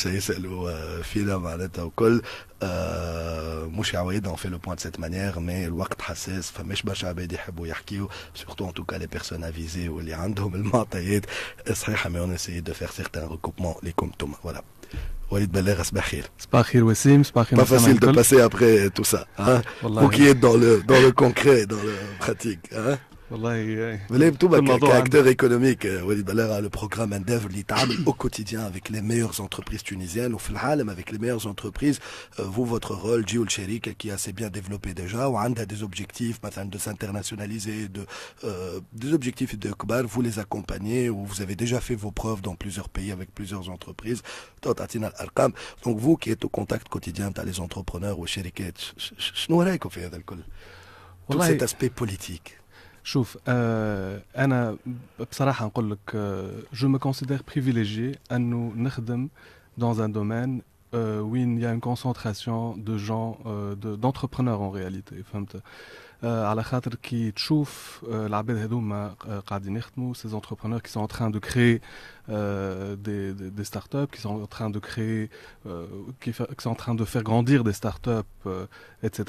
برشا يسالوا فينا معناتها وكل مش عوايدنا on fait le point de cette manière mais الوقت حساس فماش برشا عباد يحبوا يحكيوا surtout en tout cas les personnes avisées واللي عندهم المعطيات صحيحه mais on essaie de faire certains recoupements ليكم انتم voilà. Walid Belair, صباح خير. صباح خير وسيم، صباح خير. Pas facile de passer après tout ça, hein. Vous qui êtes dans le concret, dans le pratique, hein. والله acteur économique, Walid Belair a le programme Endeavor qui travaille au quotidien avec les meilleures entreprises tunisiennes ou Flahalem avec les meilleures entreprises. Vous, votre rôle, Djioul Cherik, qui a assez bien développé déjà, ou a des objectifs, de s'internationaliser, des objectifs de Kbar, vous les accompagnez, ou vous avez déjà fait vos preuves dans plusieurs pays avec plusieurs entreprises. Donc vous qui êtes au contact quotidien avec les entrepreneurs ou Cheriket, tout cet aspect politique. شوف أنا بصراحة نقول لك je me considère privilégié أنه نخدم dans un domaine où il y a une concentration de gens, d'entrepreneurs en réalité. فهمت على خاطر كي تشوف العباد هذوما قاعدين يخدموا ces entrepreneurs qui sont en train de créer des startups, qui sont en train de créer qui sont en train de faire grandir des startups, etc.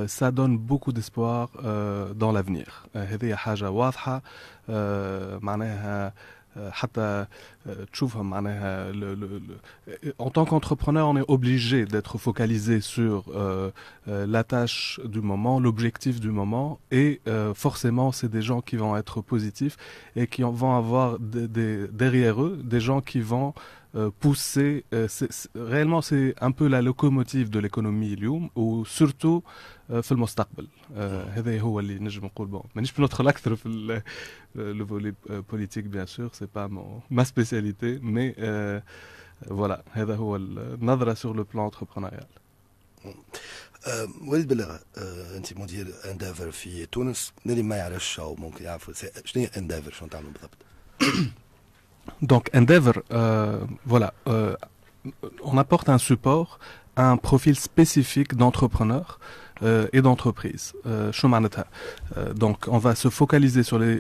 Ça donne beaucoup d'espoir dans l'avenir. هذه حاجة واضحة معناها حتى تشوفهم معناها en tant qu'entrepreneur on est obligé d'être focalisé sur la tâche du moment, l'objectif du moment et forcément c'est des gens qui vont être positifs et qui vont avoir derrière eux des gens qui vont pousser réellement c'est un peu la locomotive de l'économie اليوم وsurtout في المستقبل. هذا هو اللي نجم نقول bon مانيش بندخل اكثر في le volet politique bien sûr c'est pas ma spécialité mais voilà هذا هو النظرة sur le plan entrepreneurial. وليد بلغ انت مدير اندافر في تونس اللي ما يعرفش او ممكن يعرف شنو هي اندافر شنو تعملوا بالضبط. Donc Endeavor, voilà, on apporte un support à un profil spécifique d'entrepreneur et d'entreprise. Donc on va se focaliser sur les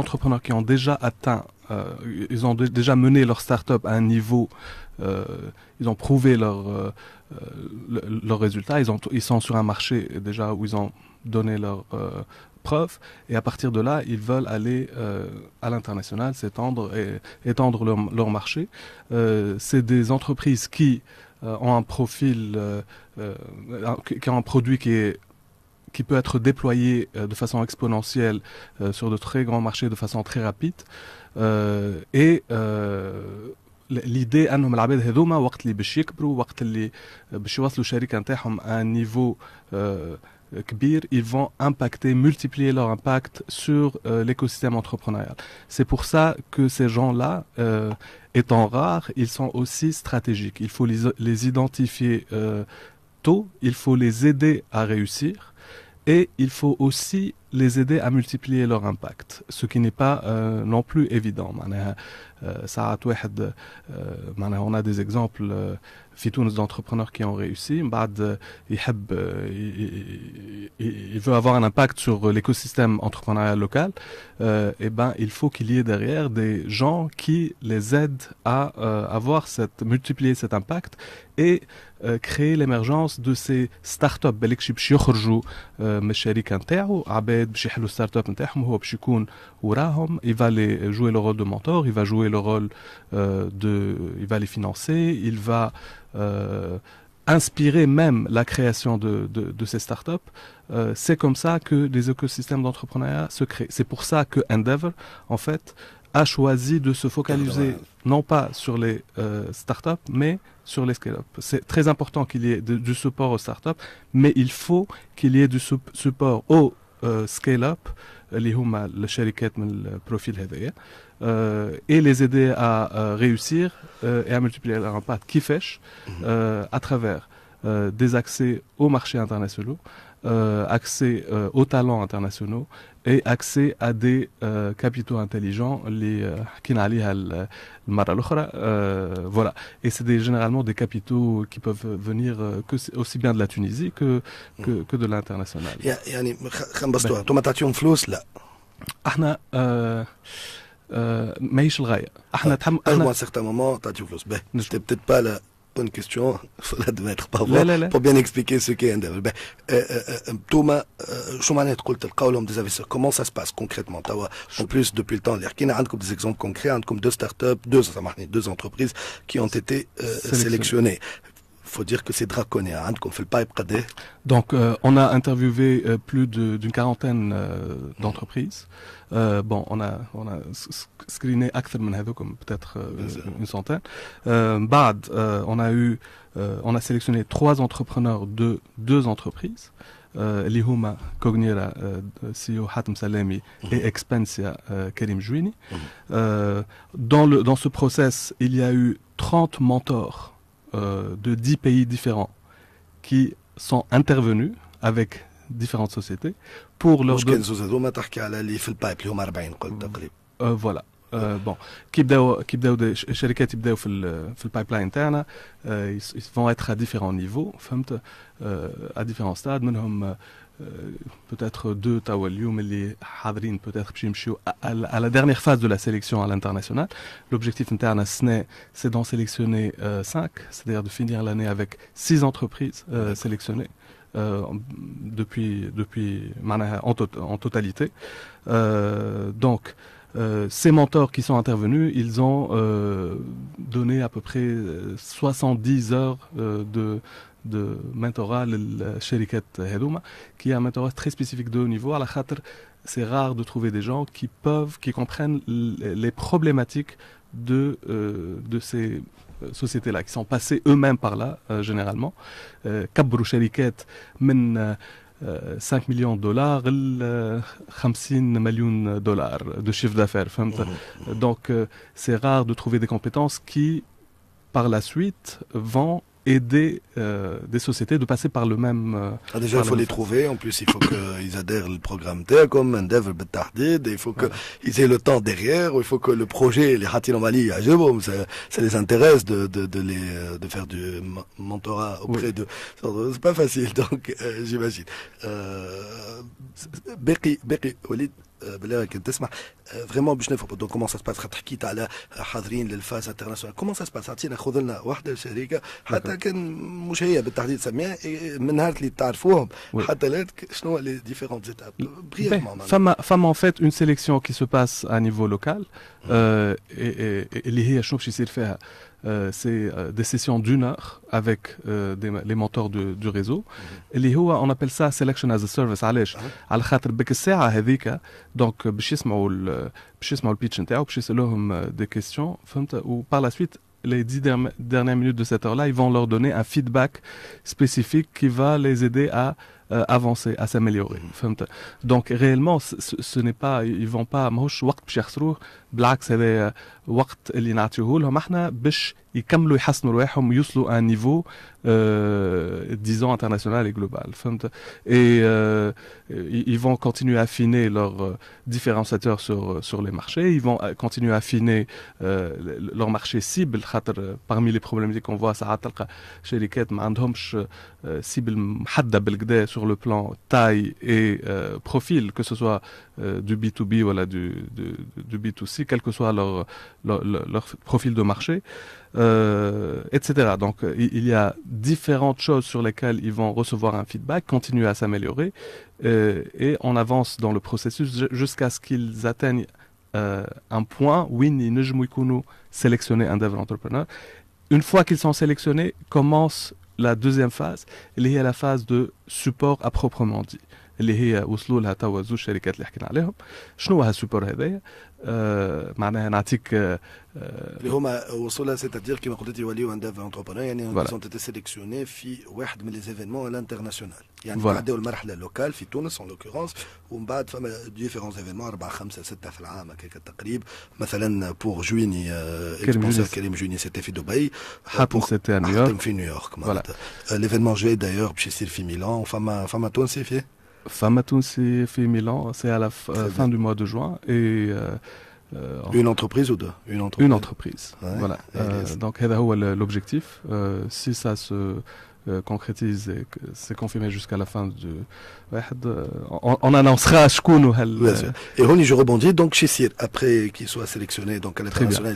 entrepreneurs qui ont déjà atteint, ils ont déjà mené leur start-up à un niveau, ils ont prouvé leurs résultats, ils sont sur un marché déjà où ils ont donné leur preuves et à partir de là ils veulent aller à l'international, s'étendre et étendre leur marché. C'est des entreprises qui ont un profil qui ont un produit qui peut être déployé de façon exponentielle sur de très grands marchés de façon très rapide et l'idée انهم العباد هذوما وقت اللي باش يكبروا وقت اللي باش يوصلوا الشركه نتاعهم à un niveau كبير, ils vont impacter, multiplier leur impact sur l'écosystème entrepreneurial. C'est pour ça que ces gens-là, étant rares, ils sont aussi stratégiques. Il faut les identifier tôt, il faut les aider à réussir et il faut aussi les aider à multiplier leur impact, ce qui n'est pas non plus évident. On a des exemples d'entrepreneurs qui ont réussi. Il veut avoir un impact sur l'écosystème entrepreneurial local. Il faut qu'il y ait derrière des gens qui les aident à multiplier cet impact et créer l'émergence de ces startups. Il va jouer le rôle de mentor, il va jouer le rôle il va les financer, il va inspirer même la création de ces startups. C'est comme ça que les écosystèmes d'entrepreneuriat se créent. C'est pour ça que Endeavor, en fait, a choisi de se focaliser non pas sur les startups, mais sur les scale-up. C'est très important qu'il y ait du support aux startups, mais il faut qu'il y ait du support aux scale-up, اللي هما الشركات من البروفيل هذايا, et les aider à réussir et à multiplier leur impact كيفاش à travers des accès aux marchés internationaux, accès aux talents internationaux et accès à des capitaux intelligents اللي حكينا عليها المرة الأخرى. Voilà. Et c'est généralement des capitaux qui peuvent venir aussi bien de la Tunisie que de l'international. يعني خلينا نبسطوها. انتم تعطيهم فلوس؟ لا. احنا ماهيش الغايه. احنا à un certain moment تعطيو فلوس. C'était peut-être pas la bonne question, faut l'admettre لا. pour bien expliquer ce qu'est Endeavor. Thomas, شو معناه تقول تلقاو لهم des investisseurs? Comment ça se passe concrètement? En plus, depuis le temps, اللي حكينا عندكم des exemples concrets, عندكم deux startups, deux entreprises qui ont été sélectionnées. Faut dire que c'est draconien. عندكم في البايب قد ايه؟ Donc, on a interviewé plus d'une quarantaine d'entreprises. Bon, on a screené أكثر من هذوكم, peut-être une centaine. بعد, on a sélectionné 3 entrepreneurs de 2 entreprises. اللي هما كوغنيرا CEO حاتم سلامي et Expensia Karim Jouini. Dans ce process, il y a eu 30 mentors de 10 pays différents qui sont intervenus avec différentes sociétés pour leur donner... Voilà. Bon, كيبداو الشركات يبداو في البايبلاين تاعنا, ils vont être à différents niveaux, فهمت, à différents stades. منهم peut-être 2 توا اليوم اللي حاضرين, peut-être باش يمشيو à la dernière phase de la sélection à l'international. L'objectif نتاعنا c'est d'en sélectionner 5, c'est-à-dire de finir l'année avec 6 entreprises sélectionnées depuis معناها en totalité. Donc ces mentors qui sont intervenus, ils ont donné à peu près 70 heures de mentorat للشركات هذوما, qui est un mentorat très spécifique de haut niveau. على خاطر c'est rare de trouver des gens qui comprennent les problématiques de ces sociétés-là, qui sont passés eux-mêmes par là, généralement. كبروا شركات من 5 millions de dollars, 50 millions de dollars de chiffre d'affaires. Donc, c'est rare de trouver des compétences qui, par la suite, vont aider des sociétés de passer par le même... déjà, il faut les trouver. En plus, il faut qu'ils adhèrent au programme Telecom, Endeavor بالتحديد. Il faut qu'ils aient le temps derrière. Il faut que le projet, les Hatil Mali, ça les intéresse de faire du mentorat auprès de... C'est pas facile, donc j'imagine. Beqi, Walid, بالله كنت تسمع فريمون باش نفهم دونك كومون سا سباس. خاطر حكيت على حاضرين للفاز انترناسيونال, كومون سا سباس؟ عطينا خذ لنا واحده شركه حتى كان مش هي بالتحديد سميها, من نهار اللي تعرفوهم حتى الان شنو لي ديفيرونت ايتاب بريفمون. فما en fait une sélection qui se passe à niveau local, اللي هي شنو باش يصير فيها. C'est des sessions d'1 heure avec les mentors du réseau. اللي هو on appelle ça selection as a service. علاش؟ على خاطر بك الساعة هذيك دونك باش يسمعوا البيتش نتاعو, باش يسألوهم des questions, فهمت, ou par la suite les 10 dernières minutes de cette heure-là, ils vont leur donner un feedback spécifique qui va les aider à avancer, à s'améliorer. Donc réellement, ce n'est pas, ils vont pas, ماهوش وقت باش يخسروه, بالعكس هذا وقت اللي نعطيوه لهم احنا باش يكملوا يحسنوا رواحهم ويوصلوا à un niveau disons international et global. Et ils vont continuer à affiner leurs différenciateurs sur les marchés, ils vont continuer à affiner leur marché cible. Parmi les problématiques qu'on voit, ساعات تلقى شركات ما عندهمش cible محددة بالكدا sur le plan taille et profil, que ce soit du B2B ou du B2C, quel que soit leur profil de marché, etc. Donc il y a différentes choses sur lesquelles ils vont recevoir un feedback, continuer à s'améliorer, et on avance dans le processus jusqu'à ce qu'ils atteignent un point où ils ne jouent sélectionner un dev entrepreneur. Une fois qu'ils sont sélectionnés, commence la deuxième phase, اللي هي la phase de support à proprement dit. اللي هي وصلوا لها توا زوج شركات اللي حكينا عليهم. شنو هالسوبر هذايا؟ معناها نعطيك اللي هما وصلوا سيتادير كيما قلت يوليو انداف انتربرونور, يعني سون تيتي سيليكسيوني في واحد من لي زيفينمون الانترناسيونال, يعني تعداو المرحله اللوكال في تونس اون لوكورونس, ومن بعد فما ديفيرون زيفينمون 4 5 6 في العام هكاك تقريبا. مثلا بور جويني كريم جويني سيتي في دبي, حاتم سيتي نيويورك, حاتم في نيويورك معناتها. ليفينمون جاي دايور باش يصير في ميلان, فما تونسي فيه. Fama Tounsi fait Milan, c'est à la fin du mois de juin. Et, une entreprise ou deux? Une entreprise. Ouais, voilà. Donc, c'est l'objectif. Si ça se concrétise et que c'est confirmé jusqu'à la fin du on annoncera شكون et Ronnie, je rebondis donc chez Sir après qu'il soit sélectionné donc à l'international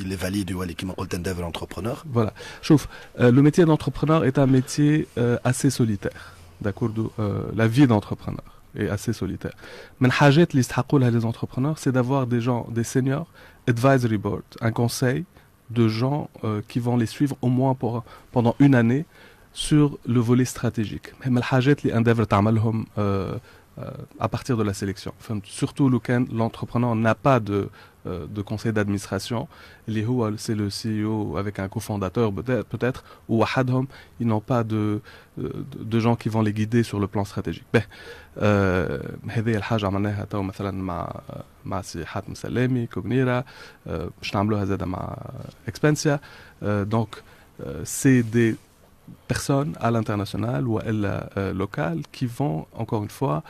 il est valide qui m'a dit Endeavor entrepreneur. Voilà. Chauffe, le métier d'entrepreneur est un métier assez solitaire. D'accord, la vie d'entrepreneur est assez solitaire. Mais الحاجات اللي يستحقوا les entrepreneurs, c'est d'avoir des gens, des seniors advisory board, un conseil de gens qui vont les suivre au moins pendant une année sur le volet stratégique. Mais الحاجات اللي Endeavor تعملهم à partir de la sélection. Enfin, surtout l'entrepreneur n'a pas de conseil d'administration. C'est le CEO avec un cofondateur peut-être, ou وحدهم, ils n'ont pas de gens qui vont les guider sur le plan stratégique. هذه الحاجة عملناها تو مثلا مع سي حاتم سلامي كوغنيرا باش نعملوها زادة مع Expensia. Donc c'est des personnes à l'international ou à la locale qui vont, encore une fois,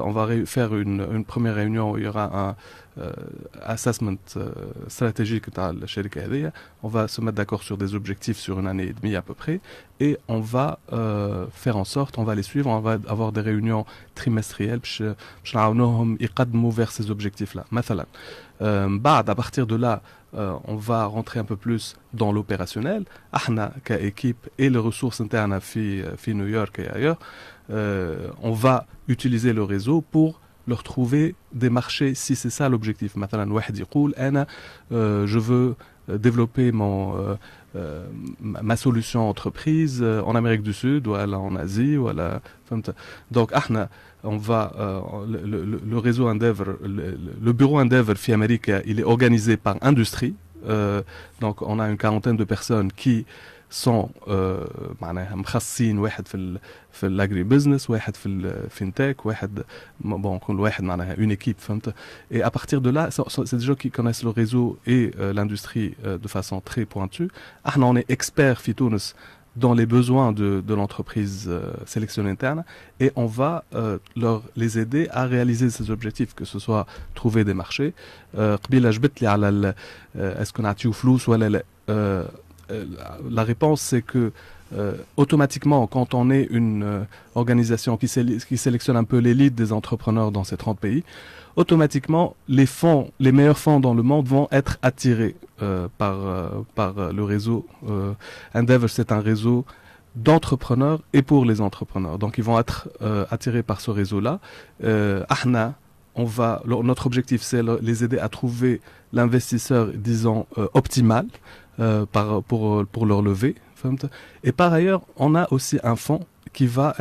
on va faire une première réunion où il y aura un assessment stratégique de la شركة هذه. On va se mettre d'accord sur des objectifs sur une année et demie à peu près et on va faire en sorte, on va les suivre, on va avoir des réunions trimestrielles باش نعاونوهم يقدموا vers ces objectifs-là. مثلا بعد à partir de là on va rentrer un peu plus dans l'opérationnel. احنا كéquipe et les ressources internes في New York et ailleurs, on va utiliser le réseau pour leur trouver des marchés si c'est ça l'objectif. مثلا واحد يقول أنا je veux développer ma solution entreprise en Amérique du Sud ou en Asie ou donc احنا on va le réseau Endeavor, le bureau Endeavor في أمريكا, il est organisé par industrie. Donc on a une quarantaine de personnes qui sont معناها مخصصين واحد في الاجري بزنس, واحد في الفينتك, واحد bon كل واحد معناها une équipe, فهمت. Et à partir de là, c'est des gens qui connaissent le réseau et l'industrie de façon très pointue. احنا on est expert في تونس dans les besoins de l'entreprise sélection interne et on va les aider à réaliser ces objectifs, que ce soit trouver des marchés. قبيله جبت لي على est-ce qu'on a فلوس ولا لا. La réponse c'est que automatiquement quand on est une organisation qui sélectionne un peu l'élite des entrepreneurs dans ces 30 pays, automatiquement les meilleurs fonds dans le monde vont être attirés par le réseau. Endeavor, c'est un réseau d'entrepreneurs et pour les entrepreneurs. Donc ils vont être attirés par ce réseau-là. Ahna, notre objectif c'est les aider à trouver l'investisseur, disons, optimal pour leur lever. Et par ailleurs, on a aussi un fonds qui va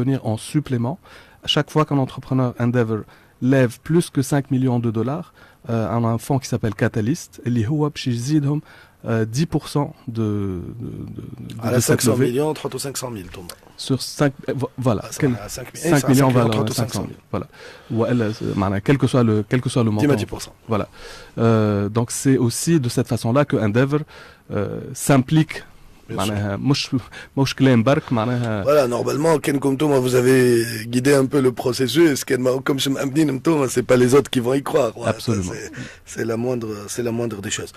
venir en supplément. À chaque fois qu'un entrepreneur Endeavor lève plus que 5 millions de dollars, on a un fonds qui s'appelle Catalyst, et اللي هو باش يزيدهم 10% de على 500 millions, 30 ou 500 000 Thomas. Sur 5 voilà, 5 millions vers 500 000. Voilà. Ou quel que soit le montant. 10%. Voilà. Donc c'est aussi de cette façon-là que Endeavor s'implique. Voilà, normalement, comme toi, vous avez guidé un peu le processus. Comme je m'aime, c'est pas les autres qui vont y croire. Ouais, absolument. C'est la moindre des choses.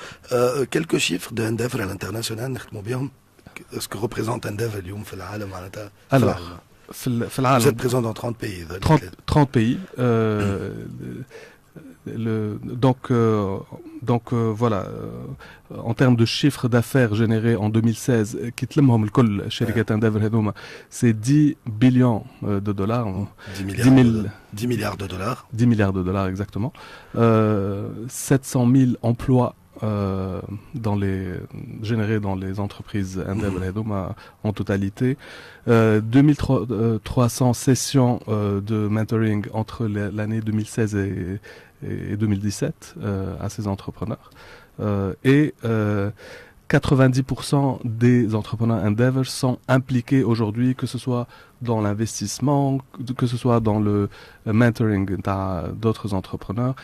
Quelques chiffres de Endeavor à l'international, ce que représente Endeavor alors, vous êtes présent dans 30 pays. 30 pays. Donc voilà, en termes de chiffre d'affaires généré en 2016, c'est 10 billions de dollars. 10 milliards de dollars. 10 milliards de dollars exactement. 700 000 emplois générés dans les entreprises Endeavor en totalité. 2300 sessions de mentoring entre l'année 2016 et 2017 à ces entrepreneurs. Et 90% des entrepreneurs Endeavor sont impliqués aujourd'hui, que ce soit dans l'investissement, que ce soit dans le mentoring d'autres entrepreneurs.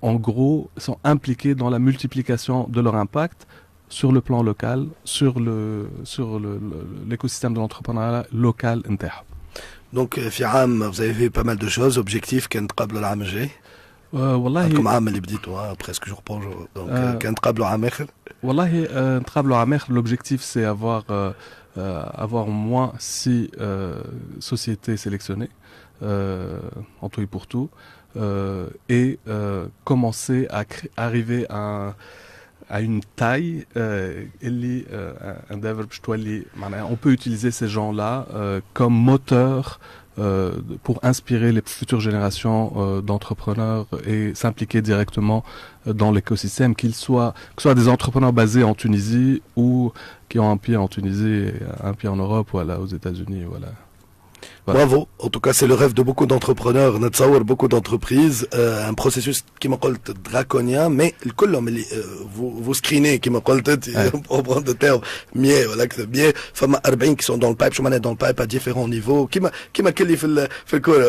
En gros, sont impliqués dans la multiplication de leur impact sur le plan local, sur l'écosystème de l'entrepreneuriat local interne. Donc, Fiam, vous avez vu pas mal de choses, objectifs qui sont قبل العام الجاي. والله comme عام اللي بديتوا presque jour pour jour. Donc كانت قبل عام آخر. والله نتقابلوا على آخر. L'objectif c'est avoir au moins 6 sociétés sélectionnées en tout et pour tout et commencer à arriver à une taille on peut utiliser ces gens-là comme moteur pour inspirer les futures générations d'entrepreneurs et s'impliquer directement dans l'écosystème, que ce soit des entrepreneurs basés en Tunisie ou qui ont un pied en Tunisie et un pied en Europe, voilà, aux États-Unis, voilà. Voilà. Bravo. En tout cas, c'est le rêve de beaucoup d'entrepreneurs, beaucoup d'entreprises. Un processus qui m'a dit draconien, mais vous screenez, qui m'a dit, on prend de termes, mieux, voilà, que bien. Femmes 40 qui sont dans le pipe, je m'en ai dans le pipe à différents niveaux. Qui m'a qualifié fait le cours,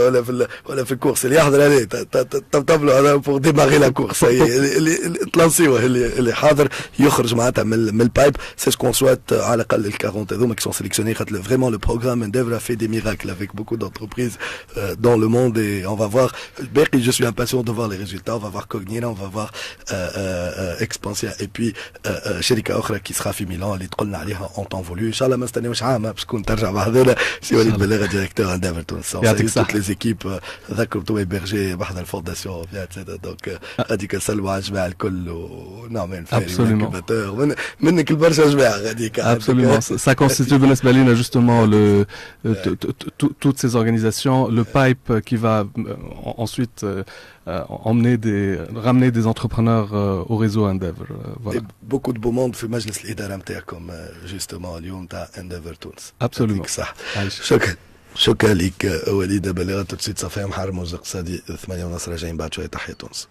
voilà, fait course. Il y a de table pour démarrer la course. تلانسي اللي حاضر يخرج معناتها من البايب. C'est ce qu'on souhaite à l'aqal les 40 هذوما qui sont sélectionnés. Vraiment, le programme Endeavor a fait des miracles avec beaucoup d'entreprises dans le monde et on va voir. Je suis impatient de voir les résultats. On va voir Cognina, on va voir Expansia et puis شركة أخرى qui sera في Milan اللي تقولنا عليها en temps voulu. إن شاء الله ما نستناوش عام باش تكون ترجع مع هذولا. سي وليد بلاغة ديريكتور Endeavor تونس. Toutes les équipes ذكروا تو hébergé بحد الفونداسيون donc هذيك السلوى على الجماعة الكل ونعمل Absolument. منك البرشا جماعة هذيك. Absolument. Ça constitue بالنسبة لنا justement toutes ces organisations, le pipe qui va ensuite ramener des entrepreneurs au réseau Endeavor. Voilà. Et beaucoup de beau monde في مجلس الإدارة نتاعكم justement اليوم تاع Endeavor تونس. Absolument. صح. شكرا لك وليد بلاغة. tout de suite صفايا محرم موزع اقتصادي 8 ونص راجعين بعد شوية. تحية تونس.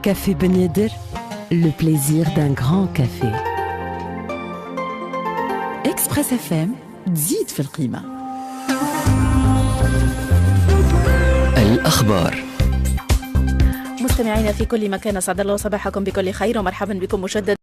Café Ben Yedder, le plaisir d'un grand café. Express FM, تزيد في القيمة. الأخبار. مستمعينا في كل مكان، أسعد الله صباحكم بكل خير ومرحبا بكم مجددا